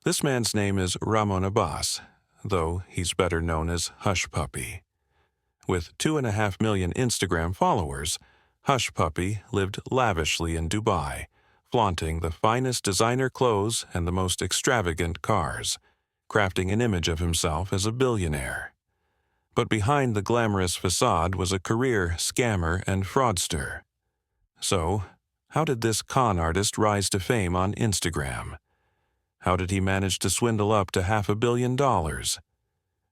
This man's name is Ramon Abbas, though he's better known as Hushpuppi. With 2.5 million Instagram followers, Hushpuppi lived lavishly in Dubai, flaunting the finest designer clothes and the most extravagant cars, crafting an image of himself as a billionaire. But behind the glamorous facade was a career scammer and fraudster. So, how did this con artist rise to fame on Instagram? How did he manage to swindle up to $500 million?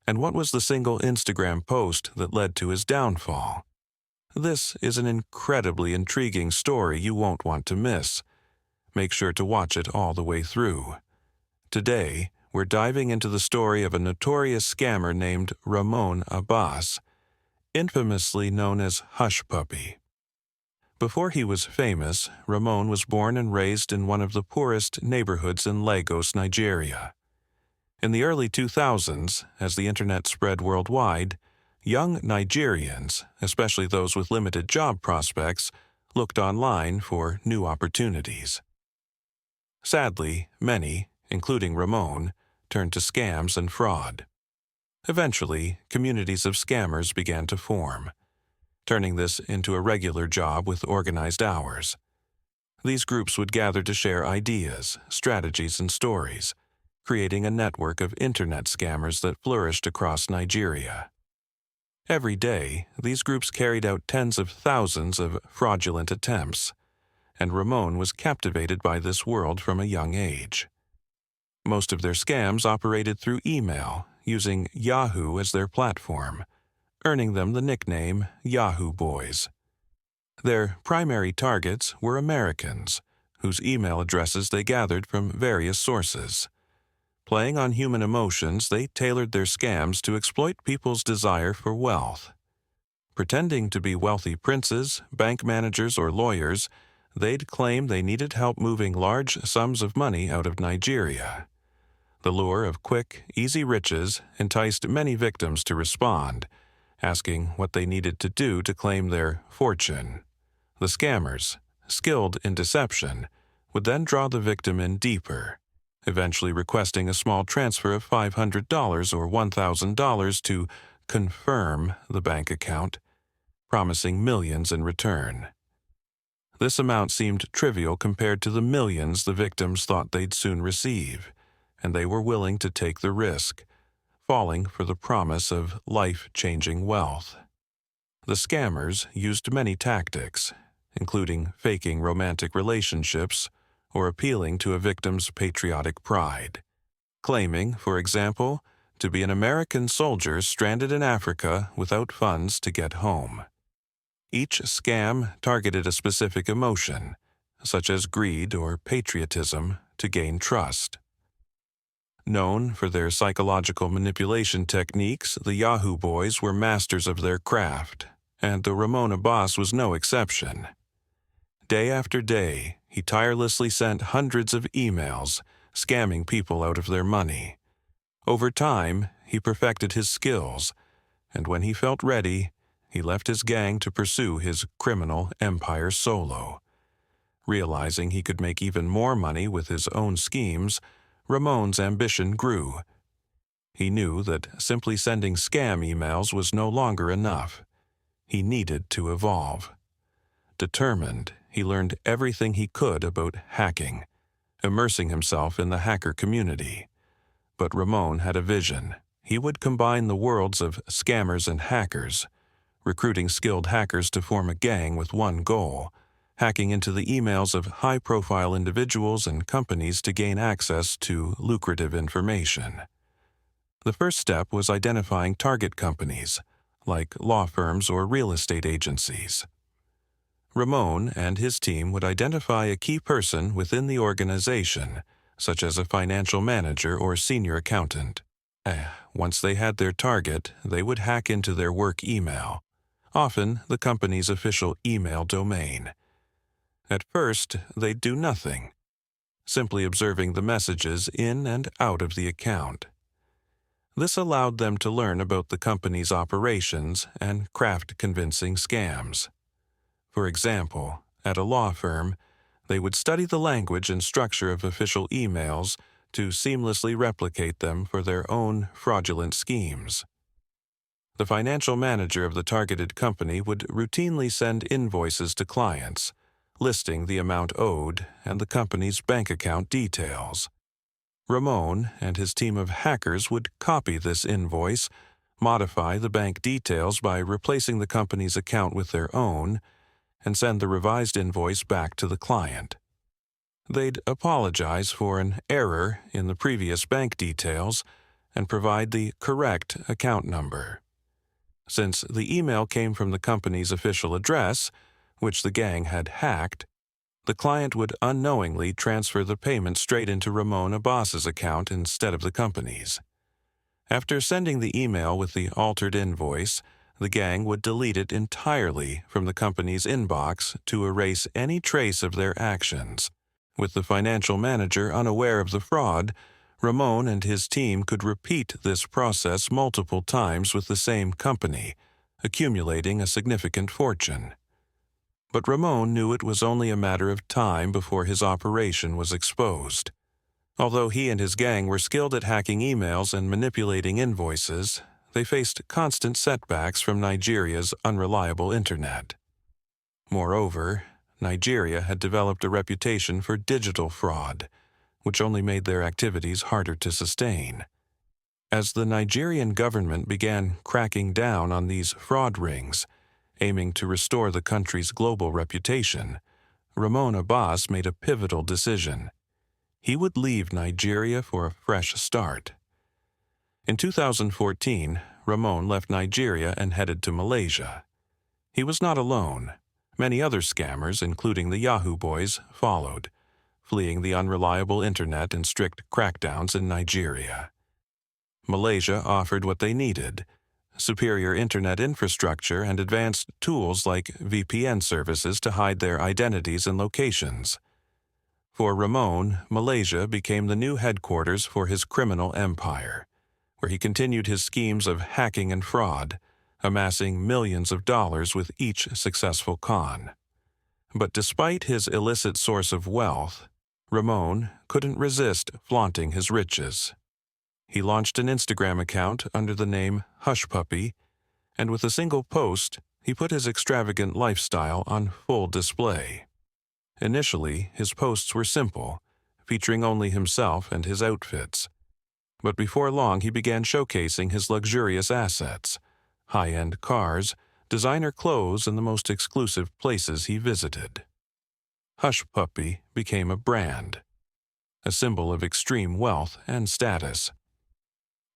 And what was the single Instagram post that led to his downfall? This is an incredibly intriguing story you won't want to miss. Make sure to watch it all the way through. Today, we're diving into the story of a notorious scammer named Ramon Abbas, infamously known as Hushpuppi. Before he was famous, Ramon was born and raised in one of the poorest neighborhoods in Lagos, Nigeria. In the early 2000s, as the internet spread worldwide, young Nigerians, especially those with limited job prospects, looked online for new opportunities. Sadly, many, including Ramon, turned to scams and fraud. Eventually, communities of scammers began to form, turning this into a regular job with organized hours. These groups would gather to share ideas, strategies, and stories, creating a network of internet scammers that flourished across Nigeria. Every day, these groups carried out tens of thousands of fraudulent attempts, and Ramon was captivated by this world from a young age. Most of their scams operated through email, using Yahoo as their platform, earning them the nickname Yahoo Boys. Their primary targets were Americans, whose email addresses they gathered from various sources. Playing on human emotions, they tailored their scams to exploit people's desire for wealth. Pretending to be wealthy princes, bank managers, or lawyers, they'd claim they needed help moving large sums of money out of Nigeria. The lure of quick, easy riches enticed many victims to respond, asking what they needed to do to claim their fortune. The scammers, skilled in deception, would then draw the victim in deeper, eventually requesting a small transfer of $500 or $1,000 to confirm the bank account, promising millions in return. This amount seemed trivial compared to the millions the victims thought they'd soon receive, and they were willing to take the risk, falling for the promise of life-changing wealth. The scammers used many tactics, including faking romantic relationships or appealing to a victim's patriotic pride, claiming, for example, to be an American soldier stranded in Africa without funds to get home. Each scam targeted a specific emotion, such as greed or patriotism, to gain trust. Known for their psychological manipulation techniques, the Yahoo Boys were masters of their craft, and the Ramon Abbas was no exception. Day after day, he tirelessly sent hundreds of emails, scamming people out of their money. Over time, he perfected his skills, and when he felt ready, he left his gang to pursue his criminal empire solo. Realizing he could make even more money with his own schemes, Ramon's ambition grew. He knew that simply sending scam emails was no longer enough. He needed to evolve. Determined, he learned everything he could about hacking, immersing himself in the hacker community. But Ramon had a vision. He would combine the worlds of scammers and hackers, recruiting skilled hackers to form a gang with one goal: hacking into the emails of high-profile individuals and companies to gain access to lucrative information. The first step was identifying target companies, like law firms or real estate agencies. Ramon and his team would identify a key person within the organization, such as a financial manager or senior accountant. Once they had their target, they would hack into their work email, often the company's official email domain. At first, they'd do nothing, simply observing the messages in and out of the account. This allowed them to learn about the company's operations and craft convincing scams. For example, at a law firm, they would study the language and structure of official emails to seamlessly replicate them for their own fraudulent schemes. The financial manager of the targeted company would routinely send invoices to clients, listing the amount owed and the company's bank account details. Ramon and his team of hackers would copy this invoice, modify the bank details by replacing the company's account with their own, and send the revised invoice back to the client. They'd apologize for an error in the previous bank details and provide the correct account number. Since the email came from the company's official address, which the gang had hacked, the client would unknowingly transfer the payment straight into Ramon Abbas's account instead of the company's. After sending the email with the altered invoice, the gang would delete it entirely from the company's inbox to erase any trace of their actions. With the financial manager unaware of the fraud, Ramon and his team could repeat this process multiple times with the same company, accumulating a significant fortune. But Ramon knew it was only a matter of time before his operation was exposed. Although he and his gang were skilled at hacking emails and manipulating invoices, they faced constant setbacks from Nigeria's unreliable internet. Moreover, Nigeria had developed a reputation for digital fraud, which only made their activities harder to sustain. As the Nigerian government began cracking down on these fraud rings, aiming to restore the country's global reputation, Ramon Abbas made a pivotal decision. He would leave Nigeria for a fresh start. In 2014, Ramon left Nigeria and headed to Malaysia. He was not alone. Many other scammers, including the Yahoo Boys, followed, fleeing the unreliable internet and strict crackdowns in Nigeria. Malaysia offered what they needed: superior internet infrastructure and advanced tools like VPN services to hide their identities and locations. For Ramon, Malaysia became the new headquarters for his criminal empire, where he continued his schemes of hacking and fraud, amassing millions of dollars with each successful con. But despite his illicit source of wealth, Ramon couldn't resist flaunting his riches. He launched an Instagram account under the name Hushpuppi, and with a single post, he put his extravagant lifestyle on full display. Initially, his posts were simple, featuring only himself and his outfits. But before long, he began showcasing his luxurious assets: high-end cars, designer clothes, and the most exclusive places he visited. Hushpuppi became a brand, a symbol of extreme wealth and status.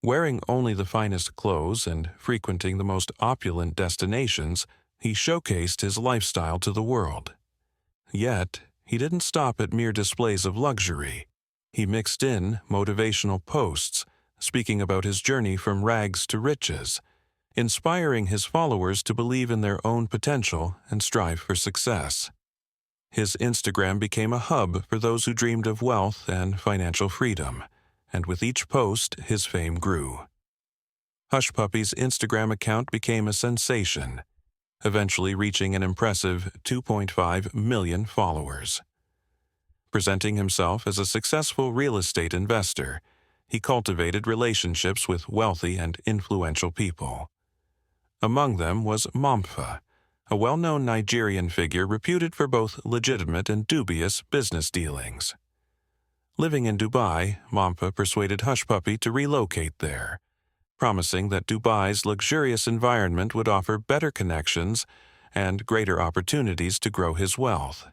Wearing only the finest clothes and frequenting the most opulent destinations, he showcased his lifestyle to the world. Yet, he didn't stop at mere displays of luxury. He mixed in motivational posts, speaking about his journey from rags to riches, inspiring his followers to believe in their own potential and strive for success. His Instagram became a hub for those who dreamed of wealth and financial freedom, and with each post, his fame grew. Hushpuppi's Instagram account became a sensation, eventually reaching an impressive 2.5 million followers. Presenting himself as a successful real estate investor, he cultivated relationships with wealthy and influential people. Among them was Mamfa, a well-known Nigerian figure reputed for both legitimate and dubious business dealings. Living in Dubai, Mamfa persuaded Hushpuppi to relocate there, promising that Dubai's luxurious environment would offer better connections and greater opportunities to grow his wealth.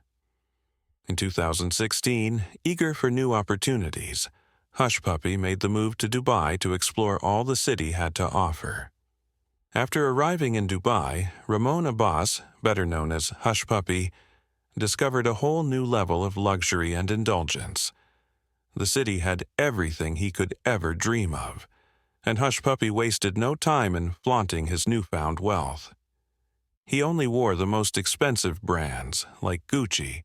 In 2016, eager for new opportunities, Hushpuppi made the move to Dubai to explore all the city had to offer. After arriving in Dubai, Ramon Abbas, better known as Hushpuppi, discovered a whole new level of luxury and indulgence. The city had everything he could ever dream of, and Hushpuppi wasted no time in flaunting his newfound wealth. He only wore the most expensive brands, like Gucci,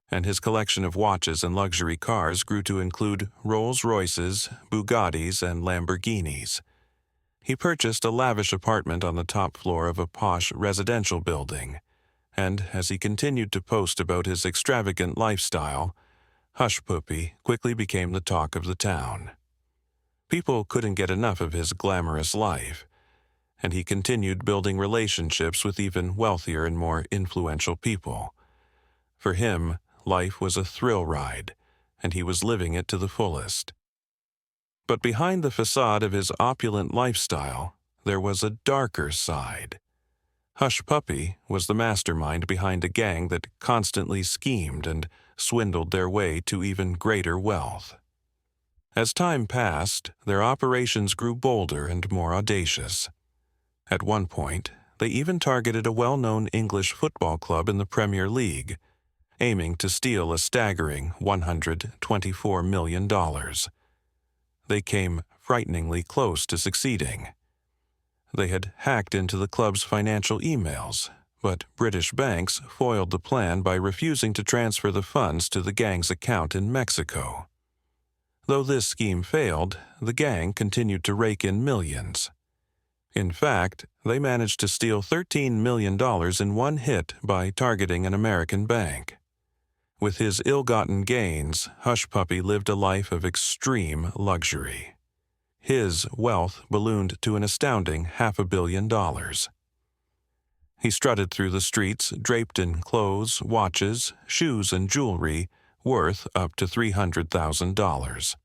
and his collection of watches and luxury cars grew to include Rolls-Royces, Bugattis, and Lamborghinis. He purchased a lavish apartment on the top floor of a posh residential building, and as he continued to post about his extravagant lifestyle, Hushpuppi quickly became the talk of the town. People couldn't get enough of his glamorous life, and he continued building relationships with even wealthier and more influential people. For him, life was a thrill ride, and he was living it to the fullest. But behind the facade of his opulent lifestyle, there was a darker side. Hushpuppi was the mastermind behind a gang that constantly schemed and swindled their way to even greater wealth. As time passed, their operations grew bolder and more audacious. At one point, they even targeted a well-known English football club in the Premier League, aiming to steal a staggering $124 million. They came frighteningly close to succeeding. They had hacked into the club's financial emails, but British banks foiled the plan by refusing to transfer the funds to the gang's account in Mexico. Though this scheme failed, the gang continued to rake in millions. In fact, they managed to steal $13 million in one hit by targeting an American bank. With his ill-gotten gains, Hushpuppi lived a life of extreme luxury. His wealth ballooned to an astounding $500 million. He strutted through the streets draped in clothes, watches, shoes, and jewelry worth up to $300,000.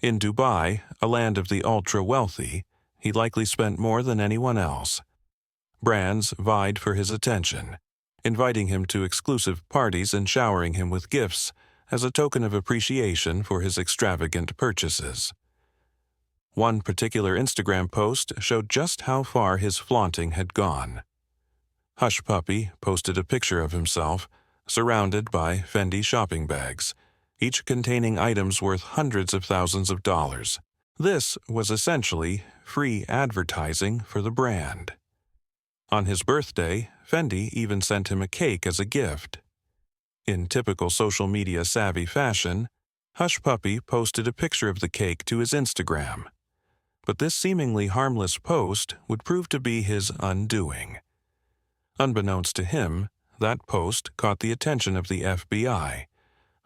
In Dubai, a land of the ultra-wealthy, he likely spent more than anyone else. Brands vied for his attention, inviting him to exclusive parties and showering him with gifts as a token of appreciation for his extravagant purchases. One particular Instagram post showed just how far his flaunting had gone. Hushpuppi posted a picture of himself surrounded by Fendi shopping bags, each containing items worth hundreds of thousands of dollars. This was essentially free advertising for the brand. On his birthday, Fendi even sent him a cake as a gift. In typical social media savvy fashion, Hushpuppi posted a picture of the cake to his Instagram. But this seemingly harmless post would prove to be his undoing. Unbeknownst to him, that post caught the attention of the FBI.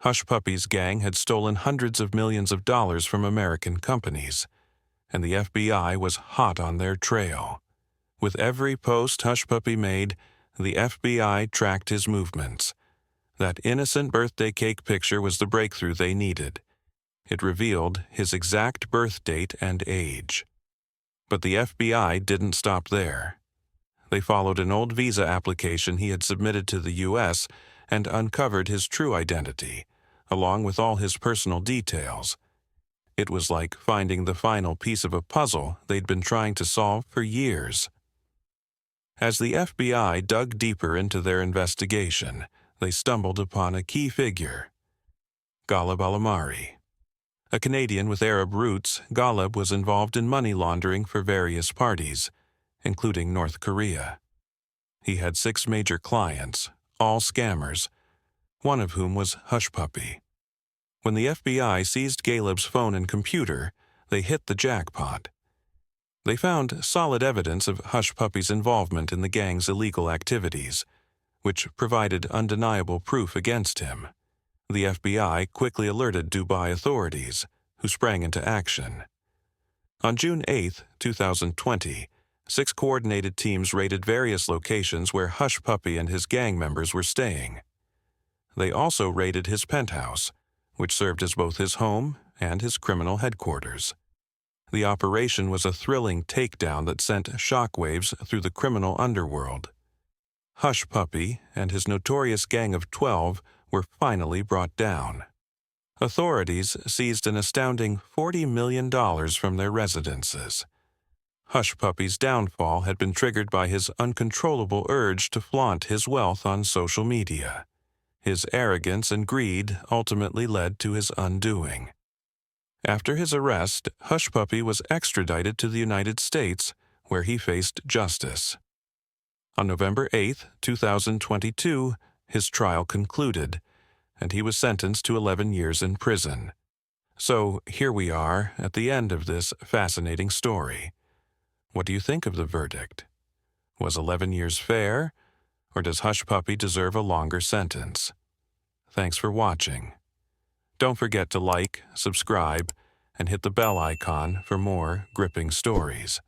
Hushpuppi's gang had stolen hundreds of millions of dollars from American companies, and the FBI was hot on their trail. With every post Hushpuppi made, the FBI tracked his movements. That innocent birthday cake picture was the breakthrough they needed. It revealed his exact birth date and age. But the FBI didn't stop there. They followed an old visa application he had submitted to the U.S. and uncovered his true identity, along with all his personal details. It was like finding the final piece of a puzzle they'd been trying to solve for years. As the FBI dug deeper into their investigation, they stumbled upon a key figure, Ghalib Alamari. A Canadian with Arab roots, Ghalib was involved in money laundering for various parties, including North Korea. He had 6 major clients, all scammers, one of whom was Hushpuppi. When the FBI seized Ghalib's phone and computer, they hit the jackpot. They found solid evidence of Hushpuppi's involvement in the gang's illegal activities, which provided undeniable proof against him. The FBI quickly alerted Dubai authorities, who sprang into action. On June 8, 2020, 6 coordinated teams raided various locations where Hushpuppi and his gang members were staying. They also raided his penthouse, which served as both his home and his criminal headquarters. The operation was a thrilling takedown that sent shockwaves through the criminal underworld. Hushpuppi and his notorious gang of 12 were finally brought down. Authorities seized an astounding $40 million from their residences. Hushpuppi's downfall had been triggered by his uncontrollable urge to flaunt his wealth on social media. His arrogance and greed ultimately led to his undoing. After his arrest, Hushpuppi was extradited to the United States, where he faced justice. On November 8, 2022, his trial concluded, and he was sentenced to 11 years in prison. So here we are at the end of this fascinating story. What do you think of the verdict? Was 11 years fair, or does Hushpuppi deserve a longer sentence? Thanks for watching. Don't forget to like, subscribe, and hit the bell icon for more gripping stories.